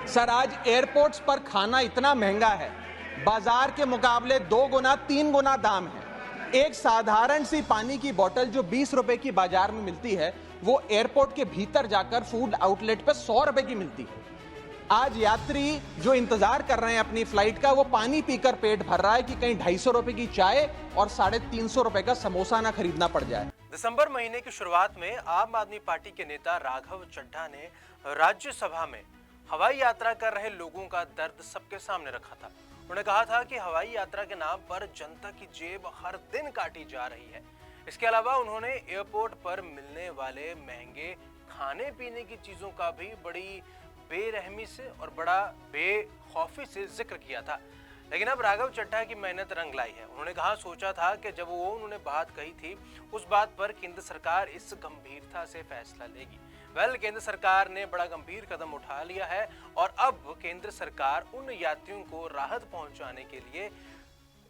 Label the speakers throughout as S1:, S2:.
S1: Sir, आज airports पर खाना इतना महंगा है, बाजार के मुकाबले 2 गुना 3 गुना दाम है। एक साधारण सी पानी की बोतल जो 20 रुपए की बाजार में मिलती है, वो एयरपोर्ट के भीतर जाकर फूड आउटलेट पर 100 रुपए की मिलती है। आज यात्री जो इंतजार कर रहे हैं अपनी फ्लाइट का, वो पानी पीकर पेट भर रहा है कि कहीं 250 रुपए की चाय और 350 रुपए का समोसा ना खरीदना पड़ जाए।
S2: दिसंबर महीने की शुरुआत में आम आदमी पार्टी के नेता राघव चड्ढा ने राज्यसभा में हवाई यात्रा कर रहे लोगों का दर्द सबके सामने रखा था। उन्होंने कहा था कि हवाई यात्रा के नाम पर जनता की जेब हर दिन काटी जा रही है। इसके अलावा उन्होंने एयरपोर्ट पर मिलने वाले महंगे खाने पीने की चीजों का भी बड़ी बेरहमी से और बड़ा बेखौफी से जिक्र किया था। लेकिन अब राघव चड्ढा की मेहनत रंग लाई है। उन्होंने कहा, सोचा था कि जब उन्होंने बात कही थी उस बात पर केंद्र सरकार इस गंभीरता से फैसला लेगी। केंद्र सरकार ने बड़ा गंभीर कदम उठा लिया है और अब केंद्र सरकार उन यात्रियों को राहत पहुंचाने के लिए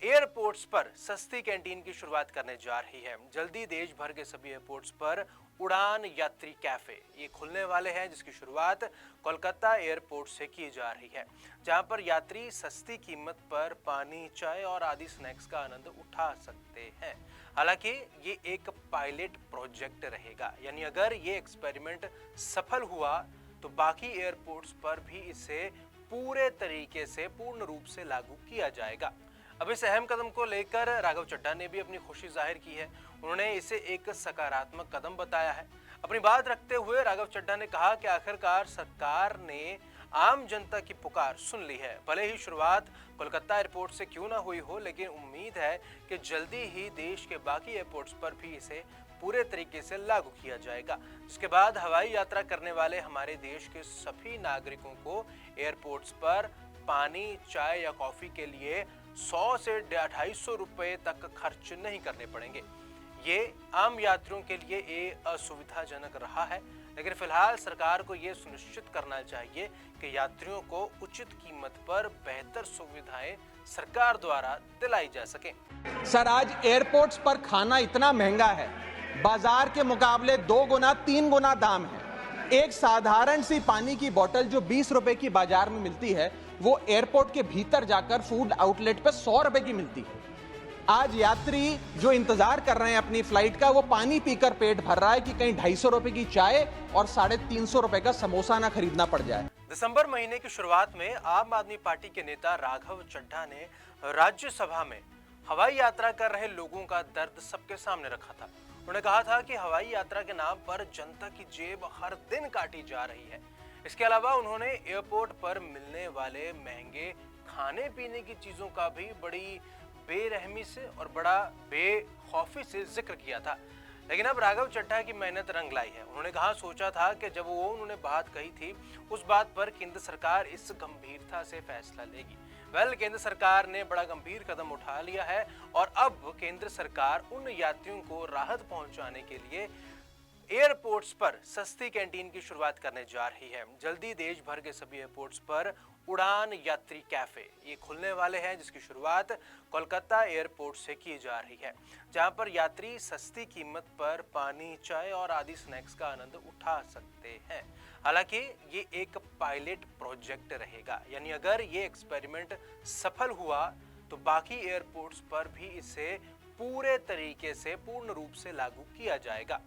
S2: एयरपोर्ट्स पर सस्ती कैंटीन की शुरुआत करने जा रही है। जल्दी देश भर के सभी एयरपोर्ट्स पर उड़ान यात्री कैफे ये खुलने वाले हैं, जिसकी शुरुआत कोलकाता एयरपोर्ट से की जा रही है, जहां पर यात्री सस्ती कीमत पर पानी, चाय और आदि स्नैक्स का आनंद उठा सकते हैं। हालांकि ये एक पायलट प्रोजेक्ट रहेगा, यानी अगर ये एक्सपेरिमेंट सफल हुआ तो बाकी एयरपोर्ट्स पर भी इसे पूरे तरीके से पूर्ण रूप से लागू किया जाएगा। अब इस अहम कदम को लेकर राघव चड्ढा ने भी अपनी खुशी जाहिर की है। उन्होंने इसे एक सकारात्मक कदम बताया है। अपनी बात रखते हुए राघव चड्ढा ने कहा कि आखिरकार सरकार ने आम जनता की पुकार सुन ली है। भले ही शुरुआत कोलकाता एयरपोर्ट से क्यों ना हुई हो, लेकिन उम्मीद है कि जल्दी ही देश के बाकी एयरपोर्ट्स पर भी इसे पूरे तरीके से लागू किया जाएगा। इसके बाद हवाई यात्रा करने वाले हमारे देश के सभी नागरिकों को एयरपोर्ट्स पर पानी, चाय या कॉफी के लिए 100 से 250 रुपए तक खर्च नहीं करने पड़ेंगे। ये आम यात्रियों के लिए ये असुविधाजनक रहा है, लेकिन फिलहाल सरकार को ये सुनिश्चित करना चाहिए कि यात्रियों को उचित कीमत पर बेहतर सुविधाएं सरकार द्वारा दिलाई जा सके।
S1: सर, आज एयरपोर्ट्स पर खाना इतना महंगा है, बाजार के मुकाबले 2 गुना 3 गुना दाम है। एक साधारण सी पानी की बोतल जो 20 रुपए की बाजार में मिलती है, वो एयरपोर्ट के भीतर जाकर फूड आउटलेट पर 100 रुपए की मिलती है। आज यात्री जो इंतजार कर रहे हैं अपनी फ्लाइट का, वो पानी पीकर पेट भर रहा है कि कहीं 250 रुपए की चाय और 350 रुपए का समोसा ना खरीदना पड़ जाए।
S2: दिसंबर महीने की शुरुआत में आम आदमी पार्टी के नेता राघव चड्ढा ने राज्यसभा में हवाई यात्रा कर रहे लोगों का दर्द सबके सामने रखा था। उन्होंने कहा था कि हवाई यात्रा के नाम पर जनता की जेब हर दिन काटी जा रही है। इसके अलावा उन्होंने एयरपोर्ट पर मिलने वाले महंगे खाने पीने की चीजों का भी बड़ी बेरहमी से और बड़ा बेखौफी से जिक्र किया था। लेकिन अब राघव चड्ढा की मेहनत रंग लाई है। उन्होंने कहा, सोचा था कि जब उन्होंने बात कही थी उस बात पर केंद्र सरकार इस गंभीरता से फैसला लेगी। केंद्र सरकार ने बड़ा गंभीर कदम उठा लिया है और अब केंद्र सरकार उन यात्रियों को राहत पहुंचाने के लिए एयरपोर्ट्स पर सस्ती कैंटीन की शुरुआत करने जा रही है। जल्दी देश भर के सभी एयरपोर्ट्स पर उड़ान यात्री कैफे ये खुलने वाले हैं, जिसकी शुरुआत कोलकाता एयरपोर्ट से की जा रही है, जहां पर यात्री सस्ती कीमत पर पानी, चाय और आदि स्नैक्स का आनंद उठा सकते हैं। हालांकि ये एक पायलट प्रोजेक्ट रहेगा, यानी अगर ये एक्सपेरिमेंट सफल हुआ तो बाकी एयरपोर्ट्स पर भी इसे पूरे तरीके से पूर्ण रूप से लागू किया जाएगा।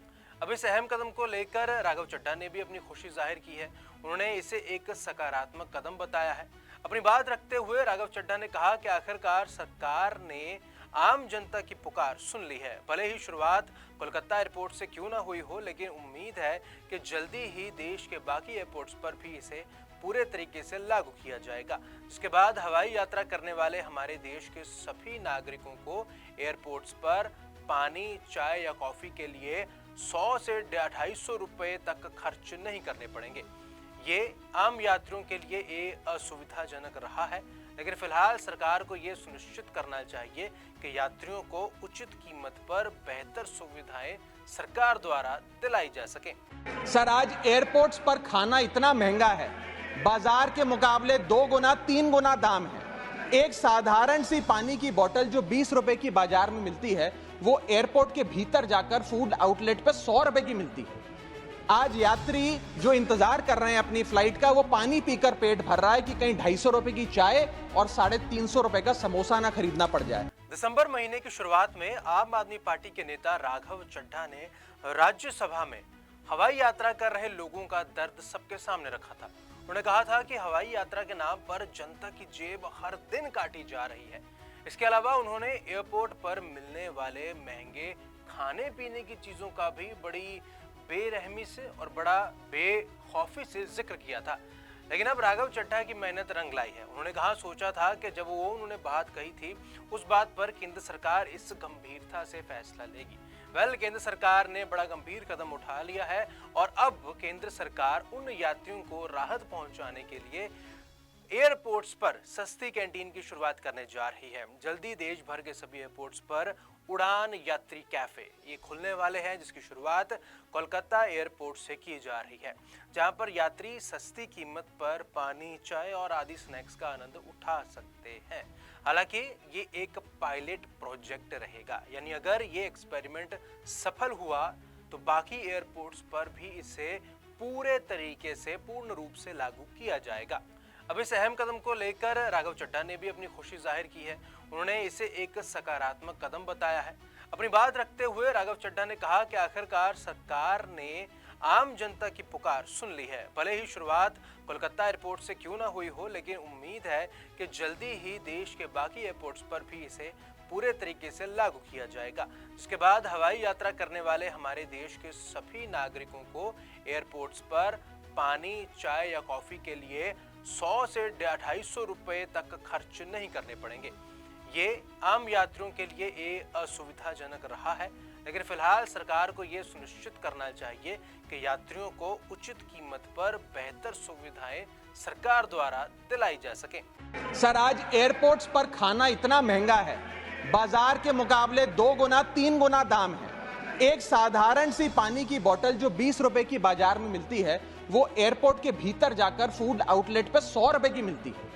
S2: अब इस अहम कदम को लेकर राघव चड्ढा ने भी अपनी खुशी जाहिर की है। उन्होंने इसे एक सकारात्मक कदम बताया है। अपनी बात रखते हुए राघव चड्ढा ने कहा कि आखिरकार सरकार ने आम जनता की पुकार सुन ली है। भले ही शुरुआत कोलकाता एयरपोर्ट से क्यों ना हुई हो, लेकिन उम्मीद है कि जल्दी ही देश के बाकी एयरपोर्ट्स पर भी इसे पूरे तरीके से लागू किया जाएगा। इसके बाद हवाई यात्रा करने वाले हमारे देश के सभी नागरिकों को एयरपोर्ट्स पर पानी, चाय या कॉफी के लिए 100 से 250 रुपए तक खर्च नहीं करने पड़ेंगे। ये आम यात्रियों के लिए ये असुविधाजनक रहा है, लेकिन फिलहाल सरकार को ये सुनिश्चित करना चाहिए कि यात्रियों को उचित कीमत पर बेहतर सुविधाएं सरकार द्वारा दिलाई जा सके।
S1: सर, आज एयरपोर्ट्स पर खाना इतना महंगा है, बाजार के मुकाबले 2 गुना 3 गुना दाम है। एक साधारण सी पानी की बोतल जो 20 रुपए की बाजार में मिलती है, वो एयरपोर्ट के भीतर जाकर फूड आउटलेट पर 100 रुपए की मिलती है। आज यात्री जो इंतजार कर रहे हैं अपनी फ्लाइट का, वो पानी पीकर पेट भर रहा है कि कहीं 250 रुपए की चाय और 350 रुपए का समोसा ना खरीदना पड़ जाए।
S2: दिसंबर महीने की शुरुआत में आम आदमी पार्टी के नेता राघव चड्ढा ने राज्यसभा में हवाई यात्रा कर रहे लोगों का दर्द सबके सामने रखा था। उन्होंने कहा था कि हवाई यात्रा के नाम पर जनता की जेब हर दिन काटी जा रही है। इसके अलावा उन्होंने एयरपोर्ट पर मिलने वाले महंगे खाने पीने की चीजों का भी बड़ी बेरहमी से और बड़ा बेखौफी से जिक्र किया था। लेकिन अब राघव चड्ढा की मेहनत रंग लाई है। उन्होंने कहा, सोचा था कि जब उन्होंने बात कही थी उस बात पर केंद्र सरकार इस गंभीरता से फैसला लेगी। केंद्र सरकार ने बड़ा गंभीर कदम उठा लिया है और अब केंद्र सरकार उन यात्रियों को राहत पहुंचाने के लिए एयरपोर्ट्स पर सस्ती कैंटीन की शुरुआत करने जा रही है। जल्दी देश भर के सभी एयरपोर्ट्स पर उड़ान यात्री कैफे ये खुलने वाले हैं, जिसकी शुरुआत कोलकाता एयरपोर्ट से की जा रही है, जहां पर यात्री सस्ती कीमत पर पानी, चाय और आदि स्नैक्स का आनंद उठा सकते हैं। हालांकि ये एक पायलट प्रोजेक्ट रहेगा, यानी अगर ये एक्सपेरिमेंट सफल हुआ तो बाकी एयरपोर्ट्स पर भी इसे पूरे तरीके से पूर्ण रूप से लागू किया जाएगा। अब इस अहम कदम को लेकर राघव चड्ढा ने भी अपनी खुशी जाहिर की है। उन्होंने इसे एक सकारात्मक कदम बताया है। अपनी बात रखते हुए राघव चड्ढा ने कहा कि आखिरकार सरकार ने आम जनता की पुकार सुन ली है। भले ही शुरुआत कोलकाता एयरपोर्ट से क्यों ना हुई हो, लेकिन उम्मीद है कि जल्दी ही देश के बाकी एयरपोर्ट्स पर भी इसे पूरे तरीके से लागू किया जाएगा। इसके बाद हवाई यात्रा करने वाले हमारे देश के सभी नागरिकों को एयरपोर्ट्स पर पानी, चाय या कॉफी के लिए 100 से 250 रुपए तक खर्च नहीं करने पड़ेंगे। ये आम यात्रियों के लिए ये असुविधाजनक रहा है, लेकिन फिलहाल सरकार को ये सुनिश्चित करना चाहिए कि यात्रियों को उचित कीमत पर बेहतर सुविधाएं सरकार द्वारा दिलाई जा सके।
S1: सर, आज एयरपोर्ट्स पर खाना इतना महंगा है, बाजार के मुकाबले 2 गुना 3 गुना दाम है। एक साधारण सी पानी की बोतल जो 20 रुपए की बाजार में मिलती है, वो एयरपोर्ट के भीतर जाकर फूड आउटलेट पर 100 रुपए की मिलती है।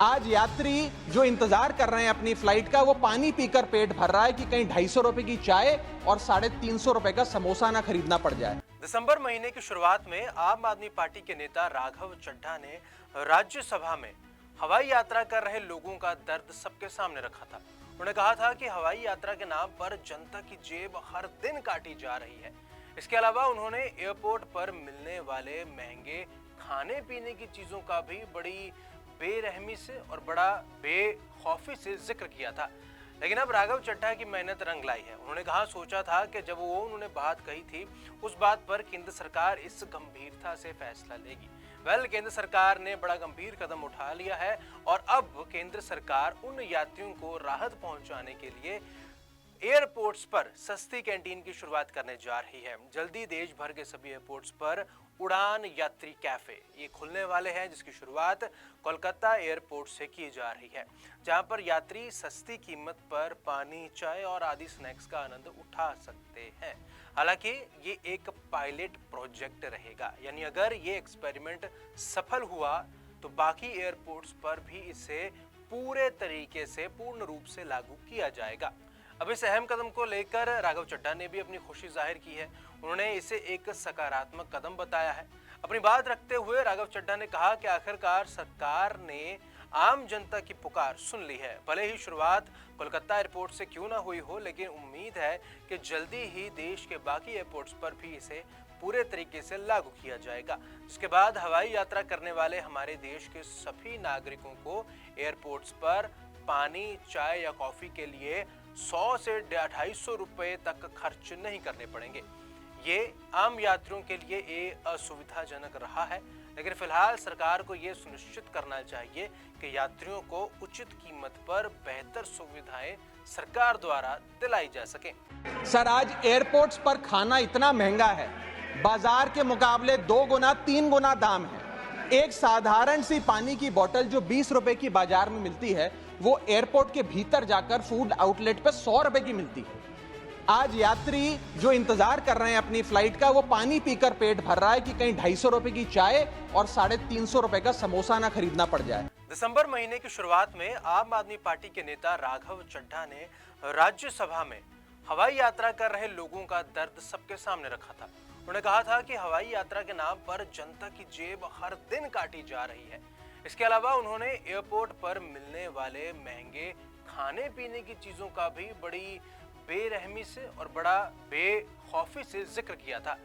S1: आज यात्री जो इंतजार कर रहे हैं अपनी फ्लाइट का, वो पानी पीकर पेट भर रहा है कि कहीं 250 रुपए की चाय और 350 रुपए का समोसा ना खरीदना पड़ जाए।
S2: दिसंबर महीने की शुरुआत में आम आदमी पार्टी के नेता राघव चड्ढा ने राज्यसभा में हवाई यात्रा कर रहे लोगों का दर्द सबके सामने रखा था। उन्होंने कहा था कि हवाई यात्रा के नाम पर जनता की जेब हर दिन काटी जा रही है। इसके अलावा उन्होंने एयरपोर्ट पर मिलने वाले महंगे खाने पीने की चीजों का भी बड़ी बेरहमी से और बड़ा बेखौफी से जिक्र किया था। लेकिन अब राघव चड्ढा की मेहनत रंग लाई है। उन्होंने कहा, सोचा था कि जब उन्होंने बात कही थी उस बात पर केंद्र सरकार इस गंभीरता से फैसला लेगी। केंद्र सरकार ने बड़ा गंभीर कदम उठा लिया है और अब केंद्र सरकार उन यात्रियों को राहत पहुंचाने के लिए एयरपोर्ट्स पर सस्ती कैंटीन की शुरुआत करने जा रही है। जल्दी देश भर के सभी एयरपोर्ट्स पर उड़ान यात्री कैफे ये खुलने वाले हैं, जिसकी शुरुआत कोलकाता एयरपोर्ट से की जा रही है, जहां पर यात्री सस्ती कीमत पर पानी, चाय और आदि स्नैक्स का आनंद उठा सकते हैं। हालांकि ये एक पायलट प्रोजेक्ट रहेगा, यानी अगर ये एक्सपेरिमेंट सफल हुआ तो बाकी एयरपोर्ट्स पर भी इसे पूरे तरीके से पूर्ण रूप से लागू किया जाएगा। अब इस अहम कदम को लेकर राघव चड्ढा ने भी अपनी खुशी जाहिर की है। उन्होंने इसे एक सकारात्मक कदम बताया है। अपनी बात रखते हुए राघव चड्ढा ने कहा कि आखिरकार सरकार ने आम जनता की पुकार सुन ली है। भले ही शुरुआत कोलकाता एयरपोर्ट से क्यों ना हुई हो, लेकिन उम्मीद है कि जल्दी ही देश के बाकी एयरपोर्ट्स पर भी इसे पूरे तरीके से लागू किया जाएगा। इसके बाद हवाई यात्रा करने वाले हमारे देश के सभी नागरिकों को एयरपोर्ट्स पर पानी, चाय या कॉफी के लिए 100 से 250 रुपए तक खर्च नहीं करने पड़ेंगे। ये आम यात्रियों के लिए ये असुविधाजनक रहा है, लेकिन फिलहाल सरकार को ये सुनिश्चित करना चाहिए कि यात्रियों को उचित कीमत पर बेहतर सुविधाएं सरकार द्वारा दिलाई जा सके।
S1: सर, आज एयरपोर्ट्स पर खाना इतना महंगा है, बाजार के मुकाबले 2 गुना 3 गुना दाम है। एक साधारण सी पानी की बोतल जो 20 रुपए की बाजार में मिलती है, वो एयरपोर्ट के भीतर जाकर फूड आउटलेट पर 100 रुपए की मिलती है। आज यात्री जो इंतजार कर रहे हैं अपनी फ्लाइट का, वो पानी पीकर पेट भर रहा है कि कहीं 250 रुपए की चाय और 350 रुपए का समोसा ना खरीदना पड़ जाए।
S2: दिसंबर महीने की शुरुआत में आम आदमी पार्टी के नेता राघव चड्ढा ने राज्यसभा में हवाई यात्रा कर रहे लोगों का दर्द सबके सामने रखा था। उन्होंने कहा था कि हवाई यात्रा के नाम पर जनता की जेब हर दिन काटी जा रही है। इसके अलावा उन्होंने एयरपोर्ट पर मिलने वाले महंगे खाने पीने की चीजों का भी बड़ी बेरहमी से और बड़ा बेखौफी से जिक्र किया था।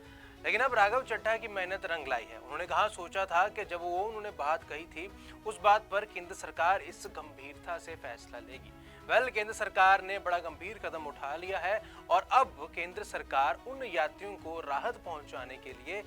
S2: लेकिन अब राघव चड्ढा की मेहनत रंग लाई है। उन्होंने कहा, सोचा था कि जब उन्होंने बात कही थी उस बात पर केंद्र सरकार इस गंभीरता से फैसला लेगी। केंद्र सरकार ने बड़ा गंभीर कदम उठा लिया है और अब केंद्र सरकार उन यात्रियों को राहत पहुंचाने के लिए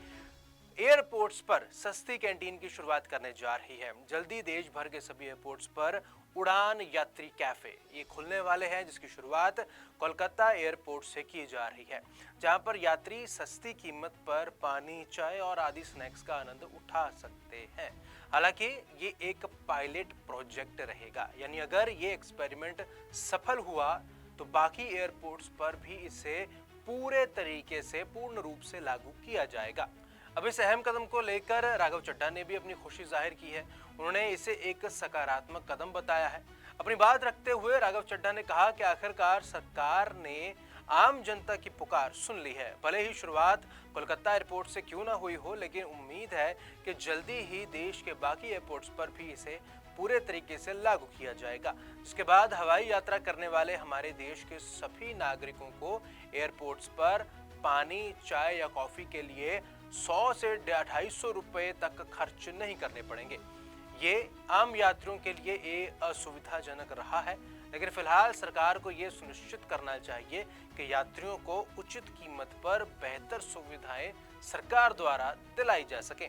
S2: एयरपोर्ट्स पर सस्ती कैंटीन की शुरुआत करने जा रही है। जल्दी देश भर के सभी एयरपोर्ट्स पर उड़ान यात्री कैफे ये खुलने वाले हैं, जिसकी शुरुआत कोलकाता एयरपोर्ट से की जा रही है, जहां पर यात्री सस्ती कीमत पर पानी, चाय और आदि स्नैक्स का आनंद उठा सकते हैं। हालांकि ये एक पायलट प्रोजेक्ट रहेगा, यानी अगर ये एक्सपेरिमेंट सफल हुआ तो बाकी एयरपोर्ट्स पर भी इसे पूरे तरीके से पूर्ण रूप से लागू किया जाएगा। अब इस अहम कदम को लेकर राघव चड्ढा ने भी अपनी खुशी जाहिर की है। उन्होंने इसे एक सकारात्मक कदम बताया है। अपनी बात रखते हुए राघव चड्ढा ने कहा कि आखिरकार सरकार ने आम जनता की पुकार सुन ली है। भले ही शुरुआत कोलकाता एयरपोर्ट से क्यों ना हुई हो, लेकिन उम्मीद है कि जल्दी ही देश के बाकी एयरपोर्ट्स पर भी इसे पूरे तरीके से लागू किया जाएगा। इसके बाद हवाई यात्रा करने वाले हमारे देश के सभी नागरिकों को एयरपोर्ट्स पर पानी, चाय या कॉफी के लिए 100 से 250 रुपए तक खर्च नहीं करने पड़ेंगे। ये आम यात्रियों के लिए ये असुविधाजनक रहा है, लेकिन फिलहाल सरकार को ये सुनिश्चित करना चाहिए कि यात्रियों को उचित कीमत पर बेहतर सुविधाएं सरकार द्वारा दिलाई जा सकें।